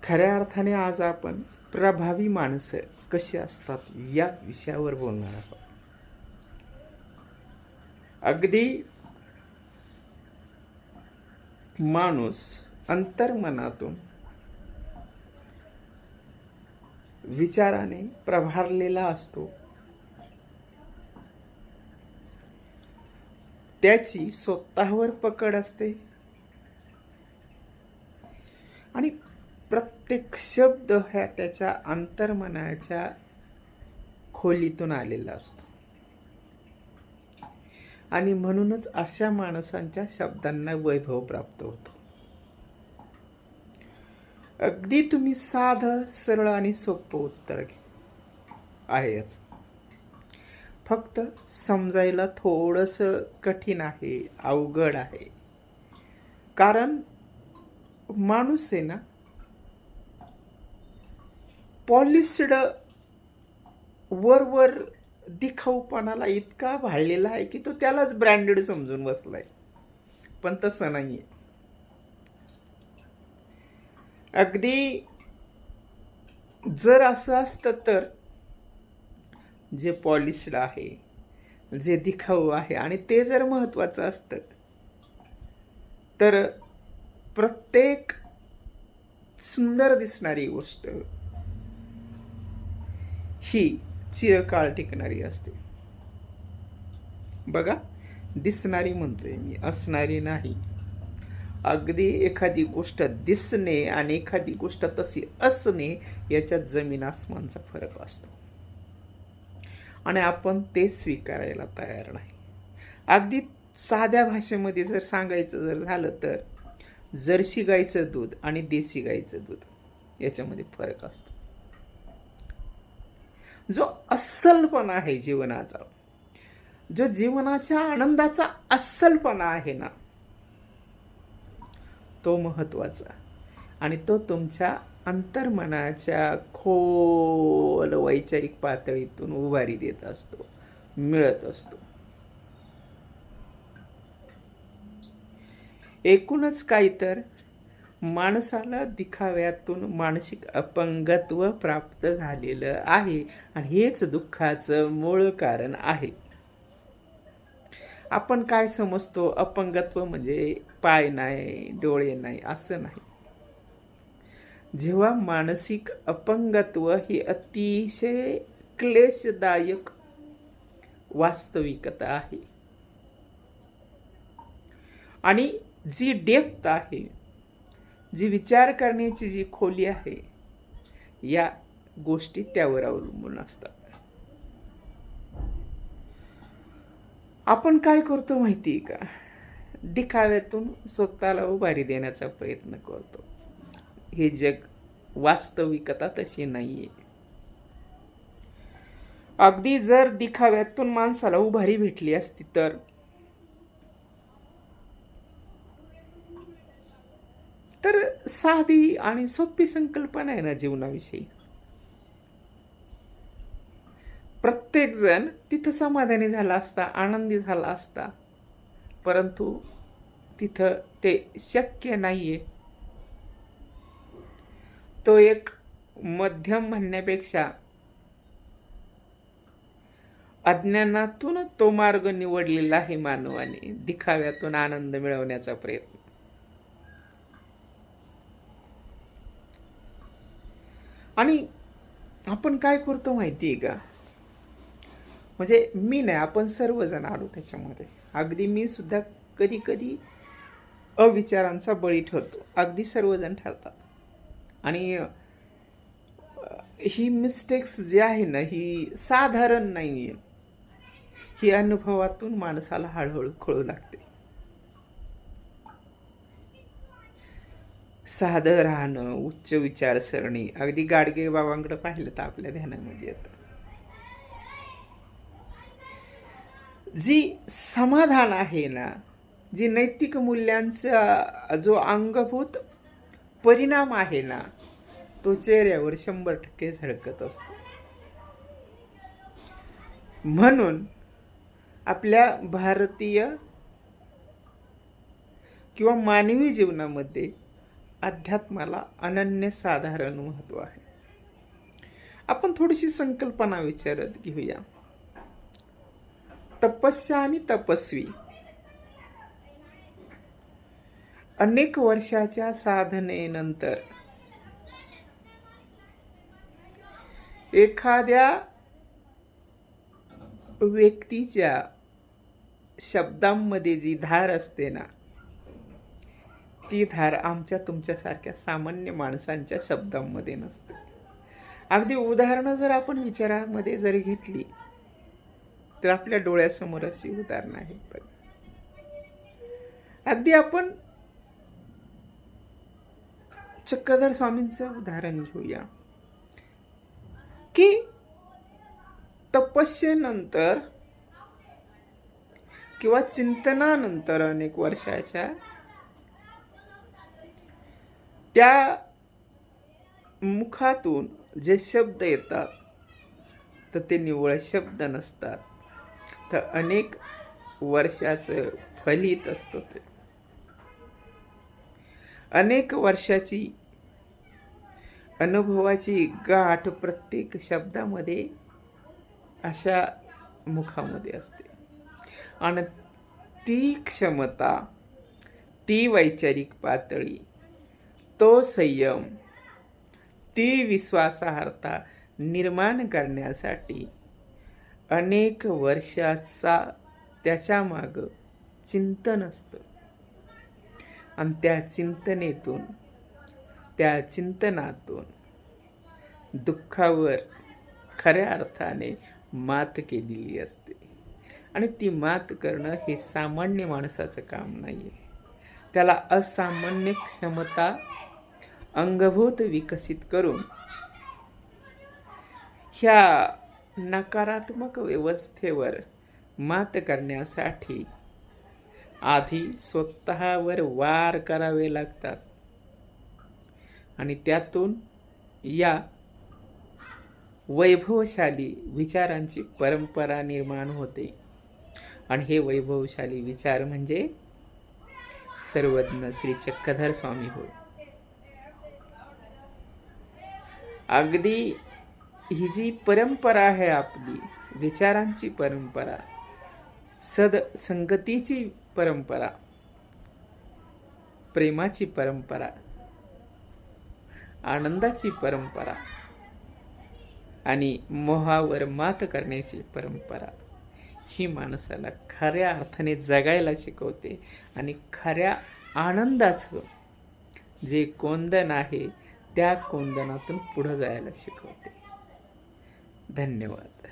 खऱ्या अर्थाने आज आपण प्रभावी माणसं कशी असतात या विषयावर बोलणार आहोत. अगदी माणूस अंतर्मनातून विचाराने प्रभारलेला असतो. त्याची स्वतःवर पकड असते आणि प्रत्येक शब्द हा त्याच्या अंतर्मनाच्या खोलीतून आलेला असतो. आणि म्हणूनच अशा माणसांच्या शब्दांना वैभव प्राप्त होतो. अगदी तुम्ही साधं सरळ आणि सोपं उत्तर आहे. फक्त समजायला थोडस कठीण आहे, अवघड आहे. कारण माणूस आहे ना, पॉलिश्ड वर दिखाऊपणाला इतका भाळलेला आहे की तो त्यालाच ब्रँडेड समजून बसलाय. पण तसं नाहीये. अगदी जर असं असतं तर जे पॉलिश्ड आहे, जे दिखाऊ आहे आणि ते जर महत्वाचं असतं तर प्रत्येक सुंदर दिसणारी गोष्ट ही चिरकाळ टिकणारी असते. बघा, दिसणारी म्हणतोय मी, असणारी नाही. अगदी एखादी गोष्ट दिसणे आणि एखादी गोष्ट तशी असणे याच्यात जमीन आसमानचा फरक असतो आणि आपण ते स्वीकारायला तयार नाही. अगदी साध्या भाषेमध्ये जर सांगायचं जर झालं तर जर्सी गाईचं दूध आणि देशी गाईचं दूध याच्यामध्ये फरक असतो. जो अस्सलपणा आहे जीवनाचा, जो जीवनाच्या आनंदाचा अस्सलपणा आहे ना, तो महत्वाचा आणि तो तुमच्या अंतर्मनाच्या खोल वैचारिक पातळीतून उभारी देत असतो, मिळत असतो. एकूणच काय तर माणसाला दिखाव्यातून मानसिक अपंगत्व प्राप्त झालेलं आहे आणि हेच दुःखाचं मूळ कारण आहे. आपण काय समजतो, अपंगत्व म्हणजे पाय नाही, डोळे नाही, असं नाही. जेव्हा मानसिक अपंगत्व ही अतिशय क्लेशदायक वास्तविकता आहे आणि जी डेप्थ आहे, जी विचार करण्याची जी खोली आहे, या गोष्टी त्यावर अवलंबून असतात. आपण काय करतो माहितीये का, दिखाव्यातून स्वतःला उभारी देण्याचा प्रयत्न करतो. हे जग वास्तविकता तशी नाहीये. अगदी जर दिखाव्यातून माणसाला उभारी भेटली असती तर साधी आणि सोपी संकल्पना आहे ना जीवनाविषयी. प्रत्येक जण तिथं समाधानी झाला असता, आनंदी झाला असता. परंतु तिथं ते शक्य नाहीये. तो एक मध्यम म्हणण्यापेक्षा अज्ञानातून तो मार्ग निवडलेला आहे मानवाने, दिखाव्यातून आनंद मिळवण्याचा प्रयत्न. आणि आपण काय करतो माहितीये का, म्हणजे मी नाही, आपण सर्वजण आलो त्याच्यामध्ये. अगदी मी सुद्धा कधी कधी अविचारांचा बळी ठरतो. अगदी सर्वजण ठरतात. आणि ही मिस्टेक्स जी आहे ना, ही साधारण नाहीये. ही अनुभवातून माणसाला हळूहळू कळू लागते. साधं राहणं, उच्च विचारसरणी, अगदी गाडगे बाबांकडे पाहिलं तर आपल्या ध्यानामध्ये येतं. जी समाधान आहे ना, जी नैतिक मूल्यांचा जो अंगभूत परिणाम आहे ना, तो चेहऱ्यावर 100% झळकत असतो. म्हणून आपल्या भारतीय किंवा मानवी जीवनामध्ये अध्यात्माला अनन्यसाधारण महत्व आहे. आपण थोडीशी संकल्पना विचारत घेऊया. तपस्या आणि तपस्वी अनेक वर्षाच्या साधनेनंतर एखाद्या व्यक्तीच्या शब्दांमध्ये जी धार असते ना, ती धार आमच्या तुमच्यासारख्या सामान्य माणसांच्या शब्दांमध्ये नसते. अगदी उदाहरणं जर आपण विचारामध्ये जरी घेतली तर आपल्या डोळ्यासमोर अशी उदाहरणं आहेत. अगदी आपण चक्रधर स्वामींचं उदाहरण घेऊया की तपस्येनंतर किंवा चिंतनानंतर अनेक वर्षाच्या त्या मुखातून जे शब्द येतात तर ते निव्वळ शब्द नसतात, तर अनेक वर्षाचं फलित असतं. ते अनेक वर्षाची अनुभवाची गाठ प्रत्येक शब्दामध्ये अशा मुखामध्ये असते. आणि ती क्षमता, ती वैचारिक पातळी, तो संयम, ती विश्वासार्हता निर्माण करण्यासाठी अनेक वर्षाचा त्याच्या माग चिंतन असतं. आणि त्या चिंतनेतून, त्या चिंतनातून दुःखावर खऱ्या अर्थाने मात केलेली असते. आणि ती मात करणं हे सामान्य माणसाचं काम नाहीये. त्याला असामान्य क्षमता अंगभूत विकसित करून ह्या नकारात्मक व्यवस्थेवर मात करण्यासाठी आधी स्वतःवर वार करावे लागतात. आणि त्यातून या वैभवशाली विचारांची परंपरा निर्माण होते. आणि हे वैभवशाली विचार म्हणजे सर्वज्ञ श्री चक्रधर स्वामी होय. अगदी ही जी परंपरा आहे आपली, विचारांची परंपरा, संगतीची परंपरा, प्रेमाची परंपरा, आनंदाची परंपरा आणि मोहावर मात करण्याची परंपरा, ही माणसाला खऱ्या अर्थाने जगायला शिकवते. आणि खऱ्या आनंदाचं जे कोंदण आहे त्या कोंदणातून पुढे जायला शिकवते. धन्यवाद.